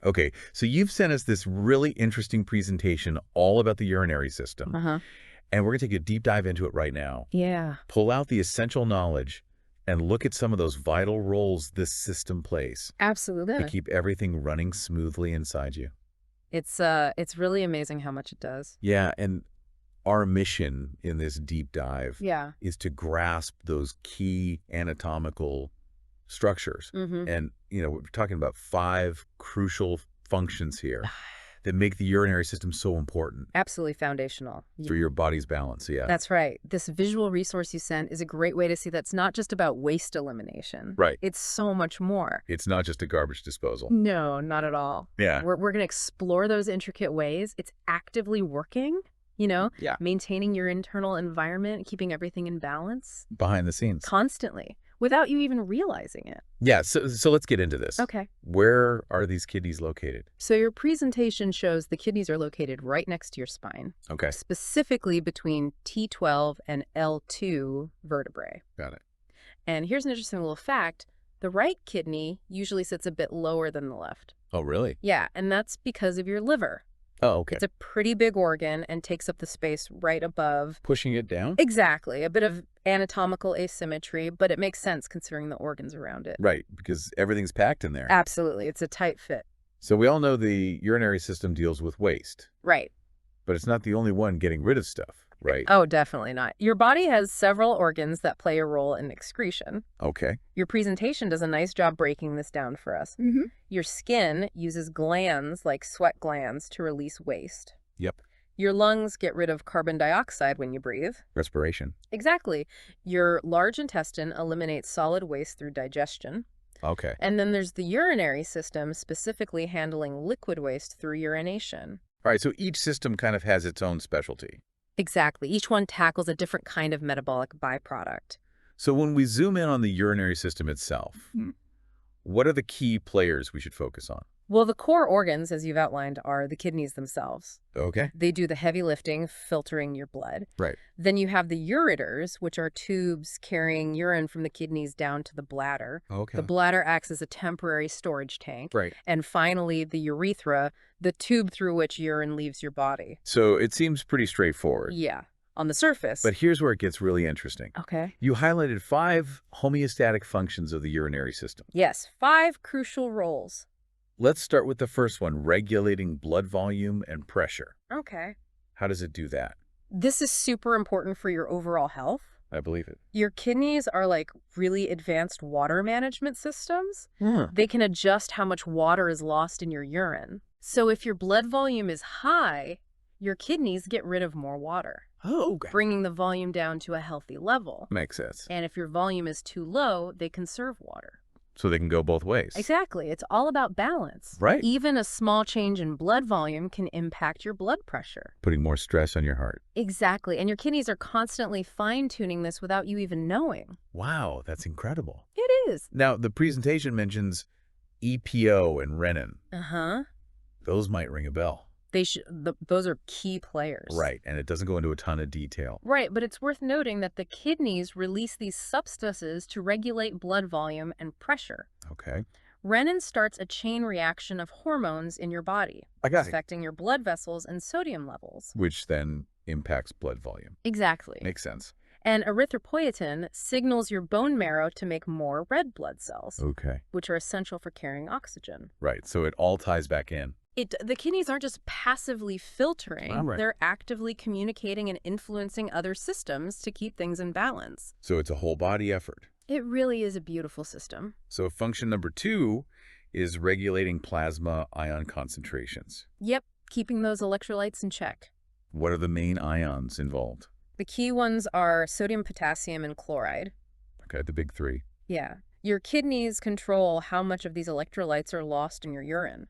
Okay, so you've sent us this really interesting presentation all about the urinary system, Uh-huh. and we're going to take a deep dive into it right now. Yeah, Pull out the essential knowledge and look at some of those vital roles this system plays to absolutely. keep everything running smoothly inside you. It's really amazing how much it does. Yeah, and our mission in this deep dive Yeah. is to grasp those key anatomical structures. Mm-hmm. And, we're talking about 5 crucial functions here that make the urinary system so important Absolutely foundational. for your body's balance. Yeah. That's right. This visual resource you sent is a great way to see that's not just about waste elimination. Right. It's so much more. It's not just a garbage disposal. No, not at all. Yeah. We're going to explore those intricate ways. It's actively working, Yeah. maintaining your internal environment, keeping everything in balance Behind the scenes. constantly without you even realizing it. Yeah. So let's get into this. Okay. Where are these kidneys located? So your presentation shows the kidneys are located right next to your spine, Okay. specifically between T12 and L2 vertebrae. Got it. And here's an interesting little fact. The right kidney usually sits a bit lower than the left. Oh, really? Yeah, and that's because of your liver. Oh, okay. It's a pretty big organ and takes up the space right above. Pushing it down? Exactly. A bit of anatomical asymmetry, but it makes sense considering the organs around it. Right, because everything's packed in there. Absolutely. It's a tight fit. So we all know the urinary system deals with waste, Right. but it's not the only one getting rid of stuff, right? Oh, definitely not. Your body has several organs that play a role in excretion. Okay. Your presentation does a nice job breaking this down for us. Mm-hmm. Your skin uses glands like sweat glands to release waste. Yep. Your lungs get rid of carbon dioxide when you breathe. Respiration. Exactly. Your large intestine eliminates solid waste through digestion. Okay. And then there's the urinary system, specifically handling liquid waste through urination. All right, so each system kind of has its own specialty. Exactly. Each one tackles a different kind of metabolic byproduct. So when we zoom in on the urinary system itself, what are the key players we should focus on? Well, the core organs, as you've outlined, are the kidneys themselves. Okay. They do the heavy lifting, filtering your blood. Right. Then you have the ureters, which are tubes carrying urine from the kidneys down to the bladder. Okay. The bladder acts as a temporary storage tank. Right. And finally, the urethra, the tube through which urine leaves your body. So it seems pretty straightforward. Yeah, on the surface. But here's where it gets really interesting. Okay. You highlighted 5 homeostatic functions of the urinary system. Yes, 5 crucial roles. Let's start with the first one, regulating blood volume and pressure. Okay. How does it do that? This is super important for your overall health. I believe it. Your kidneys are like really advanced water management systems. Hmm. They can adjust how much water is lost in your urine. So if your blood volume is high, your kidneys get rid of more water, Oh, okay. bringing the volume down to a healthy level. Makes sense. And if your volume is too low, they conserve water. So they can go both ways. Exactly. It's all about balance. Right. Even a small change in blood volume can impact your blood pressure. Putting more stress on your heart. Exactly. And your kidneys are constantly fine-tuning this without you even knowing. Wow, that's incredible. It is. Now, the presentation mentions EPO and renin. Uh-huh. Those might ring a bell. Those are key players. Right, and it doesn't go into a ton of detail. Right, but it's worth noting that the kidneys release these substances to regulate blood volume and pressure. Okay. Renin starts a chain reaction of hormones in your body, I got it. affecting your blood vessels and sodium levels. Which then impacts blood volume. Exactly. Makes sense. And erythropoietin signals your bone marrow to make more red blood cells, Okay. which are essential for carrying oxygen. Right, so it all ties back in. The kidneys aren't just passively filtering, All right. They're actively communicating and influencing other systems to keep things in balance. So it's a whole body effort. It really is a beautiful system. So function number 2 is regulating plasma ion concentrations. Yep, keeping those electrolytes in check. What are the main ions involved? The key ones are sodium, potassium, and chloride. Okay, the big 3. Yeah. Your kidneys control how much of these electrolytes are lost in your urine.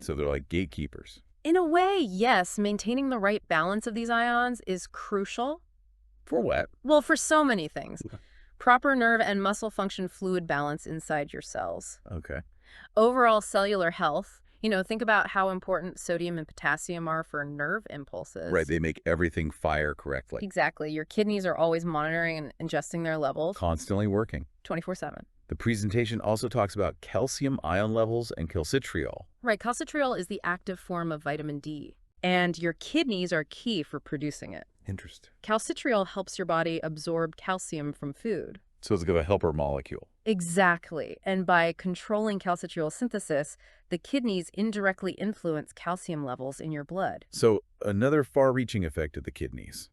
So they're like gatekeepers. In a way, yes, maintaining the right balance of these ions is crucial. For what? Well, for so many things. Proper nerve and muscle function fluid balance inside your cells. Okay. Overall cellular health, think about how important sodium and potassium are for nerve impulses. Right, they make everything fire correctly. Exactly. Your kidneys are always monitoring and adjusting their levels Constantly working. 24/7. The presentation also talks about calcium ion levels and calcitriol. Right, calcitriol is the active form of vitamin D, and your kidneys are key for producing it. Interesting. Calcitriol helps your body absorb calcium from food. So it's like a helper molecule. Exactly. And by controlling calcitriol synthesis, the kidneys indirectly influence calcium levels in your blood. So another far-reaching effect of the kidneys.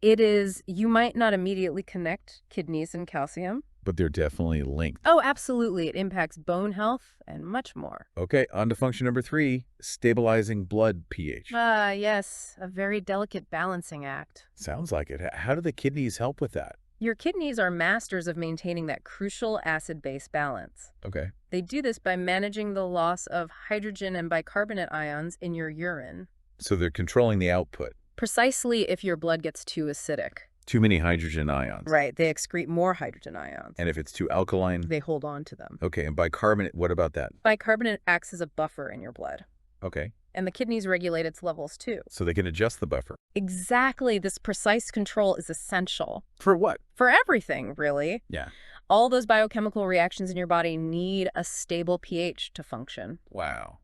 It is, you might not immediately connect kidneys and calcium. But they're definitely linked. Oh, absolutely. It impacts bone health and much more. Okay, on to function number 3, stabilizing blood pH. Yes, a very delicate balancing act. Sounds like it. How do the kidneys help with that? Your kidneys are masters of maintaining that crucial acid-base balance. Okay. They do this by managing the loss of hydrogen and bicarbonate ions in your urine. So they're controlling the output. Precisely if your blood gets too acidic. Too many hydrogen ions. Right, they excrete more hydrogen ions. And if it's too alkaline? They hold on to them. Okay, and bicarbonate, what about that? Bicarbonate acts as a buffer in your blood. Okay. And the kidneys regulate its levels too. So they can adjust the buffer. Exactly, this precise control is essential. For what? For everything, really. Yeah. All those biochemical reactions in your body need a stable pH to function. Wow.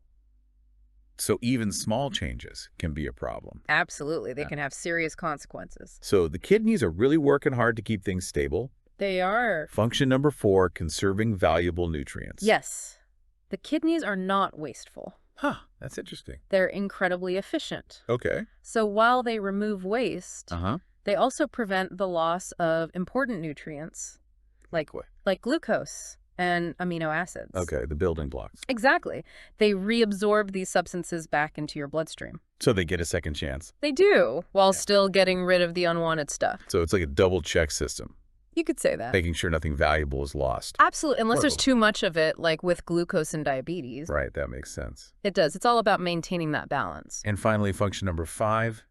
So even small changes can be a problem. Absolutely. They can have serious consequences. So the kidneys are really working hard to keep things stable. They are. Function number 4, conserving valuable nutrients. Yes. The kidneys are not wasteful. Huh, that's interesting. They're incredibly efficient. Okay. So while they remove waste, Uh-huh. they also prevent the loss of important nutrients like glucose and amino acids. Okay, the building blocks. Exactly. They reabsorb these substances back into your bloodstream. So they get a second chance. They do, while still getting rid of the unwanted stuff. So it's like a double check system, You could say that. making sure nothing valuable is lost. Absolutely, unless there's Whoa. too much of it, like with glucose and diabetes. Right, that makes sense. It does. It's all about maintaining that balance. And finally, function number 5,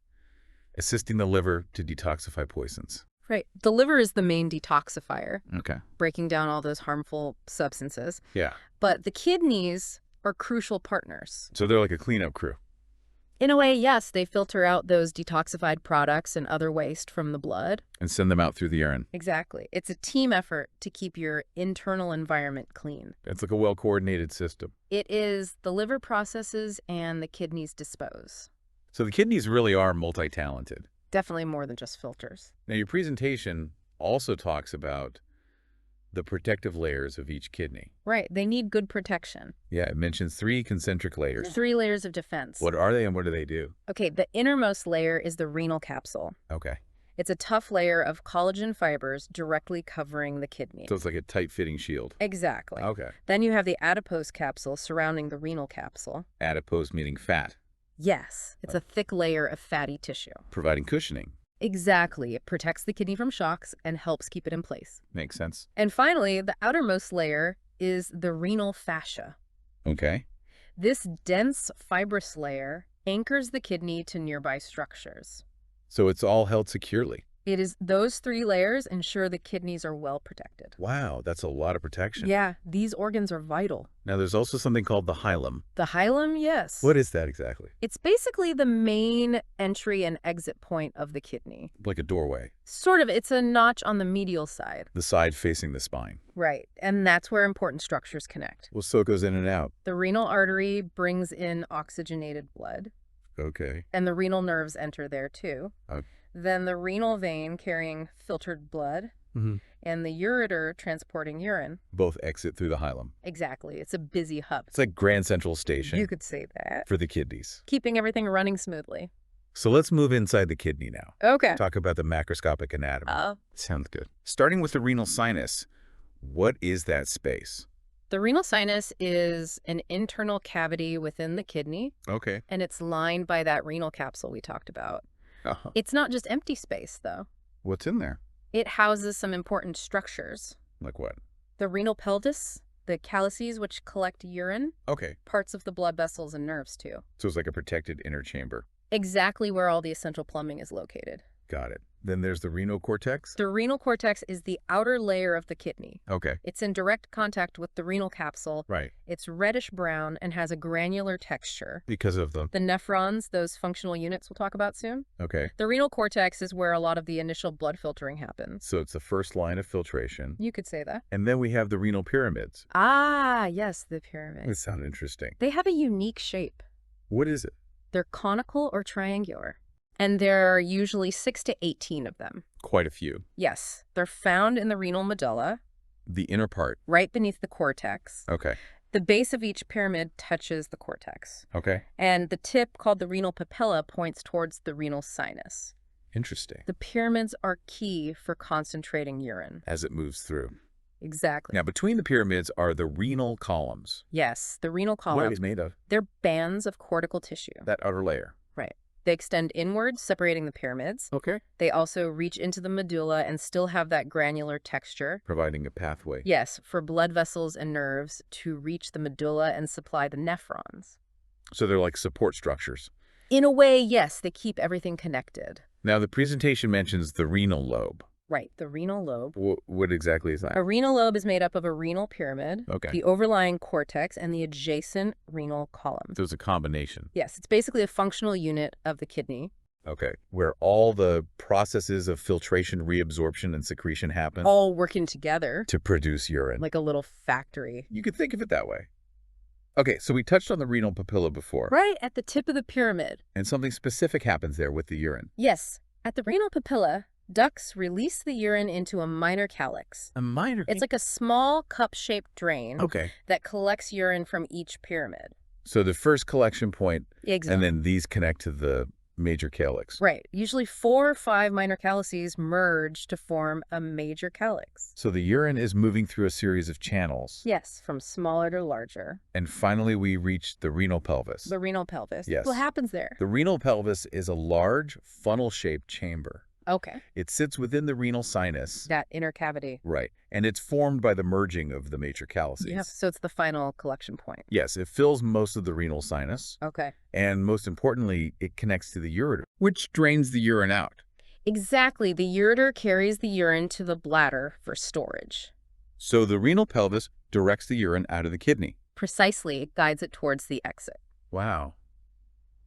assisting the liver to detoxify poisons. Right. The liver is the main detoxifier, Okay. breaking down all those harmful substances. Yeah. But the kidneys are crucial partners. So they're like a cleanup crew. In a way, yes, they filter out those detoxified products and other waste from the blood. And send them out through the urine. Exactly. It's a team effort to keep your internal environment clean. It's like a well-coordinated system. It is the liver processes and the kidneys dispose. So the kidneys really are multi-talented. Definitely more than just filters. Now, your presentation also talks about the protective layers of each kidney. Right. They need good protection. Yeah, it mentions 3 concentric layers. 3 layers of defense. What are they and what do they do? Okay, the innermost layer is the renal capsule. Okay. It's a tough layer of collagen fibers directly covering the kidney. So it's like a tight-fitting shield. Exactly. Okay. Then you have the adipose capsule surrounding the renal capsule. Adipose meaning fat, Yes, it's a thick layer of fatty tissue. providing cushioning. Exactly. It protects the kidney from shocks and helps keep it in place. Makes sense. And finally, the outermost layer is the renal fascia. Okay. This dense fibrous layer anchors the kidney to nearby structures. So it's all held securely. It is those 3 layers ensure the kidneys are well protected. Wow, that's a lot of protection. Yeah, these organs are vital. Now, there's also something called the hilum. The hilum, yes. What is that exactly? It's basically the main entry and exit point of the kidney. Like a doorway. Sort of, it's a notch on the medial side. The side facing the spine. Right, and that's where important structures connect. Well, so it goes in and out. The renal artery brings in oxygenated blood, Okay. and the renal nerves enter there too. Okay. Then the renal vein carrying filtered blood, Mm-hmm. and the ureter transporting urine. Both exit through the hilum. Exactly, it's a busy hub. It's like Grand Central Station You could say that. for the kidneys. Keeping everything running smoothly. So let's move inside the kidney now. Okay. Talk about the macroscopic anatomy. Uh, Sounds good. Starting with the renal sinus, what is that space? The renal sinus is an internal cavity within the kidney, Okay. and it's lined by that renal capsule we talked about. Uh-huh. It's not just empty space, though. What's in there? It houses some important structures. Like what? The renal pelvis, the calyces which collect urine, Okay. parts of the blood vessels and nerves, too. So it's like a protected inner chamber. Exactly where all the essential plumbing is located. Got it. Then there's the renal cortex? The renal cortex is the outer layer of the kidney. Okay. It's in direct contact with the renal capsule. Right. It's reddish-brown and has a granular texture. Because of the... The nephrons, those functional units we'll talk about soon. Okay. The renal cortex is where a lot of the initial blood filtering happens. So it's the first line of filtration. You could say that. And then we have the renal pyramids. Ah, yes, the pyramids. That sounds interesting. They have a unique shape. What is it? They're conical or triangular. And there are usually 6 to 18 of them. Quite a few. Yes, they're found in the renal medulla, The inner part. right beneath the cortex. Okay. The base of each pyramid touches the cortex. Okay. And the tip, called the renal papilla, points towards the renal sinus. Interesting. The pyramids are key for concentrating urine. As it moves through. Exactly. Now, between the pyramids are the renal columns. Yes, the renal What are column. these made of? They're bands of cortical tissue. That outer layer. Right. They extend inwards, separating the pyramids. Okay. They also reach into the medulla and still have that granular texture. Providing a pathway. Yes, for blood vessels and nerves to reach the medulla and supply the nephrons. So they're like support structures. In a way, yes, they keep everything connected. Now, the presentation mentions the renal lobe. Right, the renal lobe. What exactly is that? A renal lobe is made up of a renal pyramid, Okay. the overlying cortex, and the adjacent renal column. So it's a combination. Yes, it's basically a functional unit of the kidney. Okay. Where all the processes of filtration, reabsorption, and secretion happen All working together to produce urine. like a little factory. You could think of it that way. Okay, so we touched on the renal papilla before. Right at the tip of the pyramid. And something specific happens there with the urine. Yes, at the renal papilla, ducts release the urine into a minor calyx. A minor... It's like a small cup-shaped drain Okay. that collects urine from each pyramid. So the first collection point, Exactly. and then these connect to the major calyx. Right. Usually 4 or 5 minor calyces merge to form a major calyx. So the urine is moving through a series of channels. Yes, from smaller to larger. And finally, we reach the renal pelvis. The renal pelvis. Yes. What happens there? The renal pelvis is a large, funnel-shaped chamber. Okay. It sits within the renal sinus. That inner cavity. Right. And it's formed by the merging of the major calyces. Yep. So it's the final collection point. Yes, it fills most of the renal sinus. Okay. And most importantly, it connects to the ureter, which drains the urine out. Exactly. The ureter carries the urine to the bladder for storage. So the renal pelvis directs the urine out of the kidney. Precisely. It guides it towards the exit. Wow.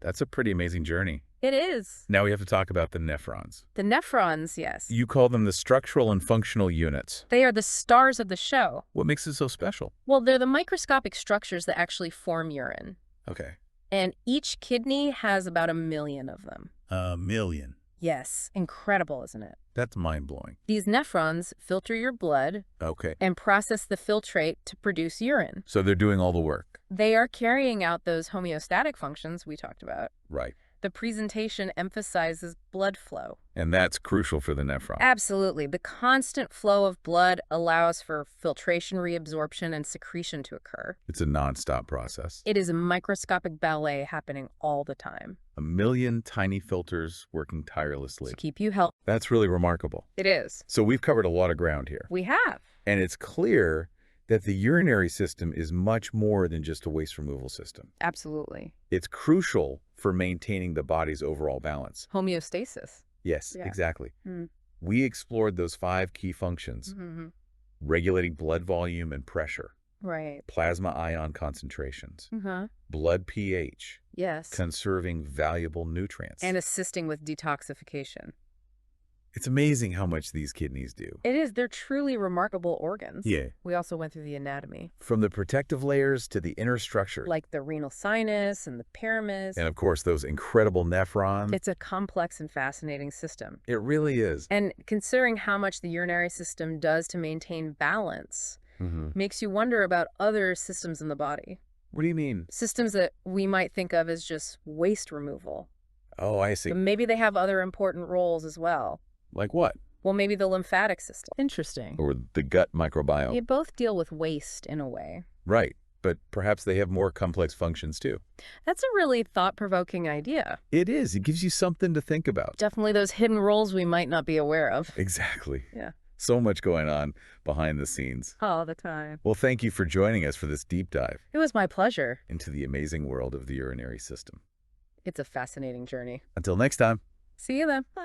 That's a pretty amazing journey. It is. Now we have to talk about the nephrons. The nephrons, yes. You call them the structural and functional units. They are the stars of the show. What makes it so special? Well, they're the microscopic structures that actually form urine. Okay. And each kidney has about 1 million of them. 1 million. Yes. Incredible, isn't it? That's mind-blowing. These nephrons filter your blood Okay. and process the filtrate to produce urine. So they're doing all the work. They are carrying out those homeostatic functions we talked about. Right. The presentation emphasizes blood flow. And that's crucial for the nephron. Absolutely. The constant flow of blood allows for filtration, reabsorption, and secretion to occur. It's a non-stop process. It is a microscopic ballet happening all the time 1 million tiny filters working tirelessly. to keep you healthy. That's really remarkable. It is. So we've covered a lot of ground here. We have. And it's clear that the urinary system is much more than just a waste removal system. Absolutely. It's crucial for maintaining the body's overall balance. Homeostasis. Yes, Yeah. exactly. Mm. We explored those 5 key functions: Mm-hmm. regulating blood volume and pressure, Right. plasma ion concentrations, Mm-hmm. blood pH, Yes. conserving valuable nutrients. And assisting with detoxification. It's amazing how much these kidneys do. It is. They're truly remarkable organs. Yeah. We also went through the anatomy, From the protective layers to the inner structure. like the renal sinus and the pyramids. And of course, those incredible nephrons. It's a complex and fascinating system. It really is. And considering how much the urinary system does to maintain balance, makes you wonder about other systems in the body. What do you mean? Systems that we might think of as just waste removal. Oh, I see. But maybe they have other important roles as well. Like what? Well, maybe the lymphatic system. Interesting. Or the gut microbiome. They both deal with waste in a way. Right. But perhaps they have more complex functions too. That's a really thought-provoking idea. It is. It gives you something to think about. Definitely those hidden roles we might not be aware of. Exactly. Yeah. So much going on behind the scenes. All the time. Well, thank you for joining us for this deep dive It was my pleasure. into the amazing world of the urinary system. It's a fascinating journey. Until next time. See you then. Bye.